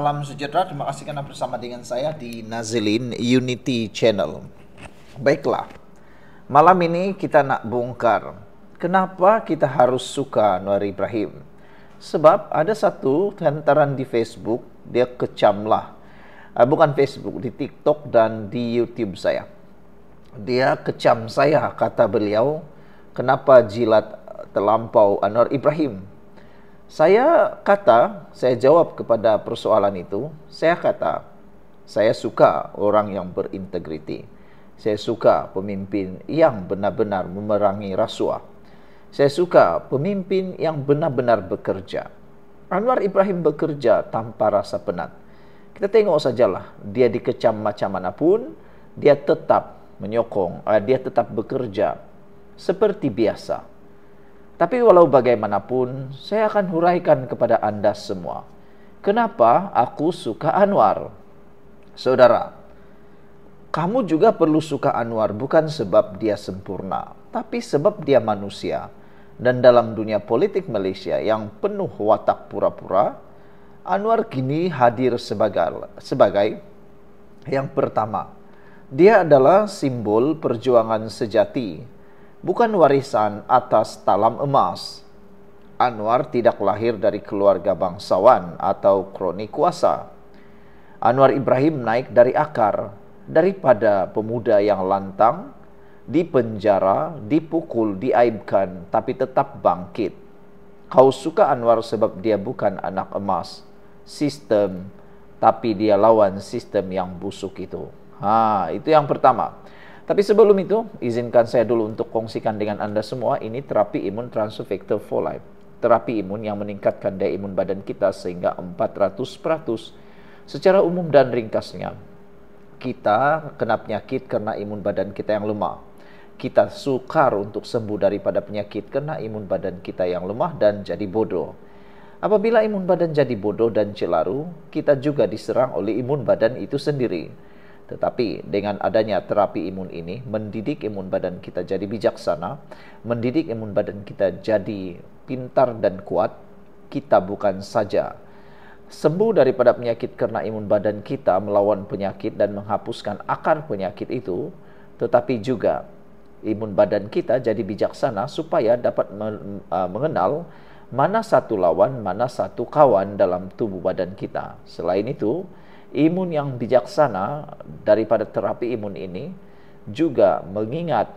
salam sejahtera. Terima kasih karena bersama dengan saya di Nazilin Unity Channel. Baiklah, malam ini kita nak bongkar kenapa kita harus suka Anwar Ibrahim. Sebab ada satu hantaran di Facebook, dia kecamlah, bukan Facebook, di TikTok dan di YouTube saya. Dia kecam saya, kata beliau, kenapa jilat terlampau Anwar Ibrahim. Saya jawab kepada persoalan itu, saya kata, saya suka orang yang berintegriti. Saya suka pemimpin yang benar-benar memerangi rasuah. Saya suka pemimpin yang benar-benar bekerja. Anwar Ibrahim bekerja tanpa rasa penat. Kita tengok sajalah, dia dikecam macam manapun, dia tetap menyokong, dia tetap bekerja seperti biasa. Tapi walau bagaimanapun, saya akan huraikan kepada Anda semua, kenapa aku suka Anwar. Saudara, kamu juga perlu suka Anwar bukan sebab dia sempurna, tapi sebab dia manusia. Dan dalam dunia politik Malaysia yang penuh watak pura-pura, Anwar kini hadir sebagai yang pertama. Dia adalah simbol perjuangan sejati, bukan warisan atas talam emas. Anwar tidak lahir dari keluarga bangsawan atau kroni kuasa. Anwar Ibrahim naik dari akar, daripada pemuda yang lantang, dipenjara, dipukul, diaibkan, tapi tetap bangkit. Kau suka Anwar sebab dia bukan anak emas, sistem, tapi dia lawan sistem yang busuk itu. Itu yang pertama. Tapi sebelum itu, izinkan saya dulu untuk kongsikan dengan Anda semua, ini terapi imun Transfer Factor for Life. Terapi imun yang meningkatkan daya imun badan kita sehingga 400%. Secara umum dan ringkasnya, kita kena penyakit karena imun badan kita yang lemah. Kita sukar untuk sembuh daripada penyakit karena imun badan kita yang lemah dan jadi bodoh. Apabila imun badan jadi bodoh dan celaru, kita juga diserang oleh imun badan itu sendiri. Tetapi dengan adanya terapi imun ini, mendidik imun badan kita jadi bijaksana, mendidik imun badan kita jadi pintar dan kuat, kita bukan saja sembuh daripada penyakit karena imun badan kita melawan penyakit dan menghapuskan akar penyakit itu, tetapi juga imun badan kita jadi bijaksana supaya dapat mengenal mana satu lawan, mana satu kawan dalam tubuh badan kita. Selain itu, imun yang bijaksana daripada terapi imun ini juga mengingat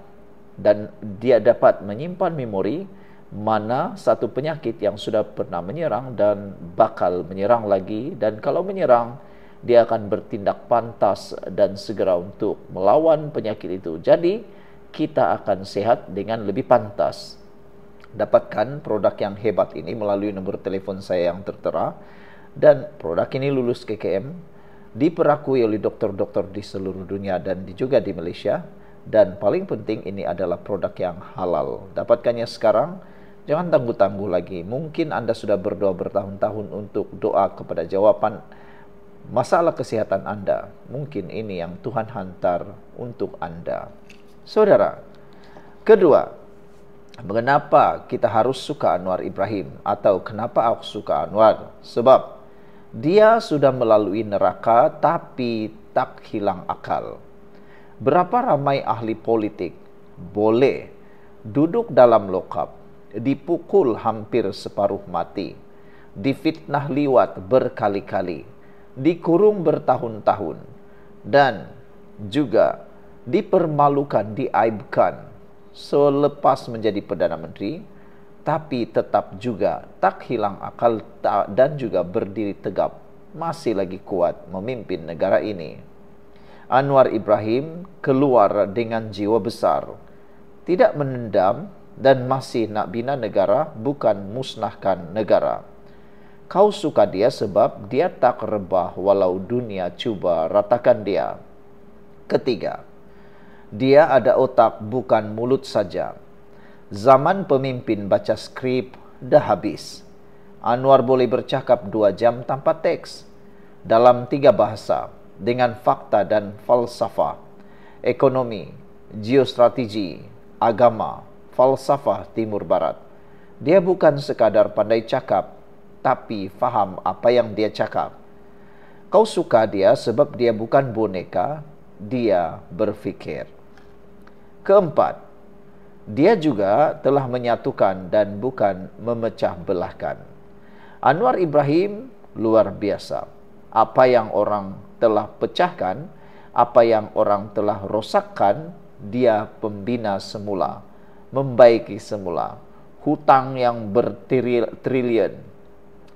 dan dia dapat menyimpan memori mana satu penyakit yang sudah pernah menyerang dan bakal menyerang lagi, dan kalau menyerang dia akan bertindak pantas dan segera untuk melawan penyakit itu. Jadi kita akan sehat dengan lebih pantas. Dapatkan produk yang hebat ini melalui nomor telepon saya yang tertera, dan produk ini lulus KKM, diperakui oleh dokter-dokter di seluruh dunia dan juga di Malaysia, dan paling penting ini adalah produk yang halal. Dapatkannya sekarang, jangan tangguh-tangguh lagi. Mungkin Anda sudah berdoa bertahun-tahun untuk doa kepada jawaban masalah kesehatan Anda. Mungkin ini yang Tuhan hantar untuk Anda. Saudara, kedua, mengapa kita harus suka Anwar Ibrahim atau kenapa aku suka Anwar? Sebab dia sudah melalui neraka tapi tak hilang akal. Berapa ramai ahli politik boleh duduk dalam lokap, dipukul hampir separuh mati, difitnah liwat berkali-kali, dikurung bertahun-tahun, dan juga dipermalukan, diaibkan selepas menjadi Perdana Menteri, tapi tetap juga tak hilang akal dan juga berdiri tegap, masih lagi kuat memimpin negara ini. Anwar Ibrahim keluar dengan jiwa besar, tidak menendam dan masih nak bina negara, bukan musnahkan negara. Kau suka dia sebab dia tak rebah walau dunia cuba ratakan dia. Ketiga, dia ada otak bukan mulut saja. Zaman pemimpin baca skrip dah habis. Anwar boleh bercakap 2 jam tanpa teks, dalam 3 bahasa, dengan fakta dan falsafah, ekonomi, geostrategi, agama, falsafah Timur Barat. Dia bukan sekadar pandai cakap, tapi faham apa yang dia cakap. Kau suka dia sebab dia bukan boneka, dia berfikir. Keempat, dia juga telah menyatukan dan bukan memecah belahkan. Anwar Ibrahim luar biasa. Apa yang orang telah pecahkan, apa yang orang telah rosakkan, dia pembina semula, membaiki semula. Hutang yang bertriliun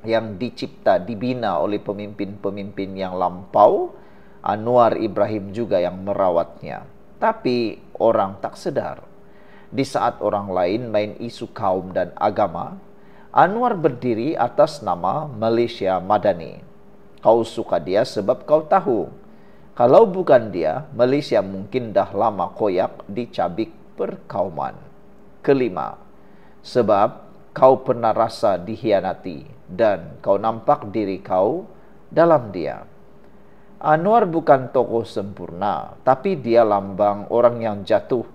yang dicipta, dibina oleh pemimpin-pemimpin yang lampau, Anwar Ibrahim juga yang merawatnya. Tapi orang tak sedar, di saat orang lain main isu kaum dan agama, Anwar berdiri atas nama Malaysia Madani. Kau suka dia sebab kau tahu, kalau bukan dia, Malaysia mungkin dah lama koyak dicabik perkauman. Kelima, sebab kau pernah rasa dihianati dan kau nampak diri kau dalam dia. Anwar bukan tokoh sempurna, tapi dia lambang orang yang jatuh,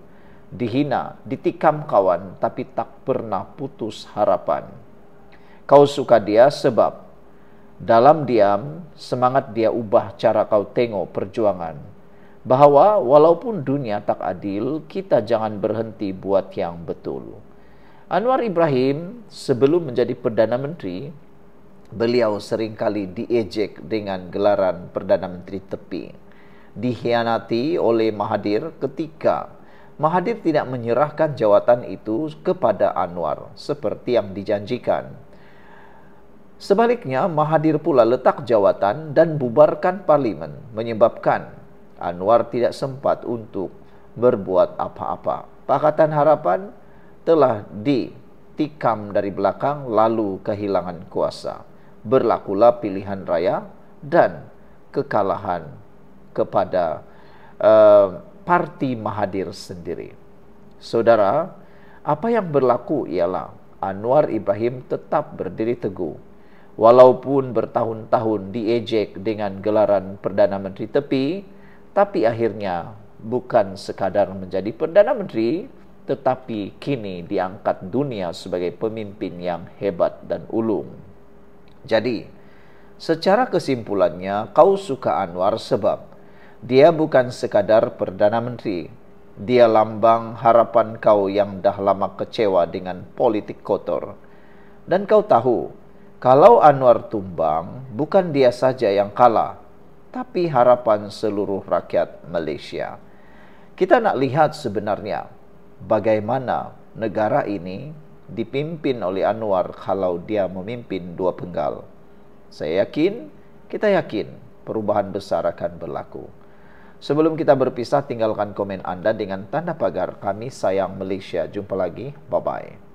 dihina, ditikam kawan, tapi tak pernah putus harapan. Kau suka dia sebab dalam diam, semangat dia ubah cara kau tengok perjuangan. Bahawa walaupun dunia tak adil, kita jangan berhenti buat yang betul. Anwar Ibrahim sebelum menjadi Perdana Menteri, beliau seringkali diejek dengan gelaran Perdana Menteri tepi. Dikhianati oleh Mahathir ketika Mahathir tidak menyerahkan jawatan itu kepada Anwar seperti yang dijanjikan. Sebaliknya, Mahathir pula letak jawatan dan bubarkan parlimen, menyebabkan Anwar tidak sempat untuk berbuat apa-apa. Pakatan Harapan telah ditikam dari belakang lalu kehilangan kuasa. Berlakulah pilihan raya dan kekalahan kepada parti Mahathir sendiri. Saudara, apa yang berlaku ialah Anwar Ibrahim tetap berdiri teguh. Walaupun bertahun-tahun diejek dengan gelaran Perdana Menteri tepi, tapi akhirnya bukan sekadar menjadi Perdana Menteri, tetapi kini diangkat dunia sebagai pemimpin yang hebat dan ulung. Jadi, secara kesimpulannya, kau suka Anwar sebab dia bukan sekadar Perdana Menteri. Dia lambang harapan kau yang dah lama kecewa dengan politik kotor. Dan kau tahu, kalau Anwar tumbang, bukan dia saja yang kalah, tapi harapan seluruh rakyat Malaysia. Kita nak lihat sebenarnya bagaimana negara ini dipimpin oleh Anwar kalau dia memimpin dua penggal. Saya yakin, kita yakin perubahan besar akan berlaku. Sebelum kita berpisah, tinggalkan komen Anda dengan tanda pagar Kami Sayang Malaysia. Jumpa lagi, bye-bye.